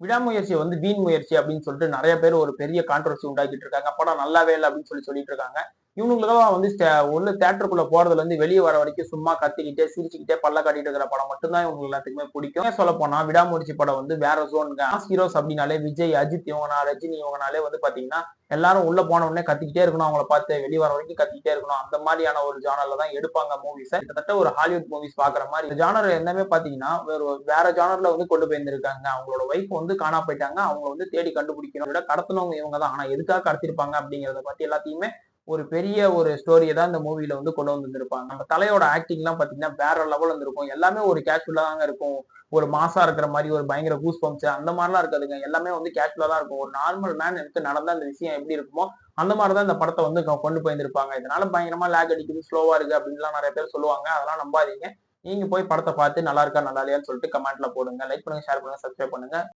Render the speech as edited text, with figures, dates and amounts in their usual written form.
விடாமுயற்சிய வந்து வீண் முயற்சி அப்படின்னு சொல்லிட்டு நெறைய பேர் ஒரு பெரிய கான்ட்ரோவர்சி உண்டாக்கிட்டு இருக்காங்க. படம் நல்லாவே இல்ல அப்படின்னு சொல்லிட்டு இருக்காங்க. இவங்களுக்கெல்லாம் வந்து உள்ள தியேட்டருக்குள்ள போறதுல இருந்து வெளிய வர வரைக்கும் சும்மா கத்திக்கிட்டே, சிரிச்சுக்கிட்டே, பல்ல காட்டிட்டு இருக்கிற படம் மட்டும் தான் இவங்க எல்லாத்துக்குமே பிடிக்கும். ஏன் சொல்லப்போனா விடாமுயற்சி படம் வந்து வேற ஜோன்ங்க. மாஸ் ஹீரோஸ் அப்படின்னாலே விஜய், அஜித் இவங்கனா ரஜினி இவங்கனாலே வந்து பாத்தீங்கன்னா, எல்லாரும் உள்ள போன உடனே கத்திக்கிட்டே இருக்கணும். அவங்கள பார்த்து வெளிய வர வரைக்கும் கத்திக்கிட்டே இருக்கணும். அந்த மாரியான ஒரு ஜானர்ல தான் எடுப்பாங்க மூவிஸ. கிட்டத்தட்ட ஒரு ஹாலிவுட் மூவிஸ் பாக்குற மாரி. இந்த ஜானர் எல்லாமே பாத்தீங்கன்னா, வேற ஜானர்ல வந்து கொண்டு போயிருந்திருக்காங்க. அவங்களோட ஒய்ஃப் வந்து காணாம போயிட்டாங்க. அவங்க வந்து தேடி கண்டுபிடிக்கணும். விட கடத்துனவங்க இவங்க தான். ஆனா எதுக்காக கடத்திருப்பாங்க அப்படிங்கிறத பத்தி எல்லாத்தையுமே ஒரு பெரிய ஒரு ஸ்டோரிய தான் இந்த மூவில வந்து கொண்டு வந்திருப்பாங்க. நம்ம தலையோட ஆக்டிங்லாம் பாத்தீங்கன்னா வேற லெவல்ல இருந்திருக்கும். எல்லாமே ஒரு கேஷுவலா தாங்க இருக்கும். ஒரு மாஸா இருக்கிற மாரி ஒரு பயங்கர கூஸ் பம்ப்ஸ் அந்த மாரிலாம் இருக்காதுங்க. எல்லாமே வந்து கேஷுவலா தான் இருக்கும். ஒரு நார்மல் மேன் எடுத்து நடந்தா அந்த விஷயம் எப்படி இருக்குமோ, அந்த மாரி தான் இந்த படத்த வந்து கொண்டு போயிருந்திருப்பாங்க. இதனால பயங்கரமா லேக் அடிக்குது, ஸ்லோவா இருக்கு அப்படின்லாம் நெறைய பேர் சொல்லுவாங்க. அதெல்லாம் நம்பாதீங்க. நீங்க போய் படத்த பார்த்து நல்லா இருக்கா, நல்லா இல்லையான்னு சொல்லிட்டு கமெண்ட்ல போடுங்க. லைக் பண்ணுங்க, ஷேர் பண்ணுங்க, சப்ஸ்கிரைப் பண்ணுங்க.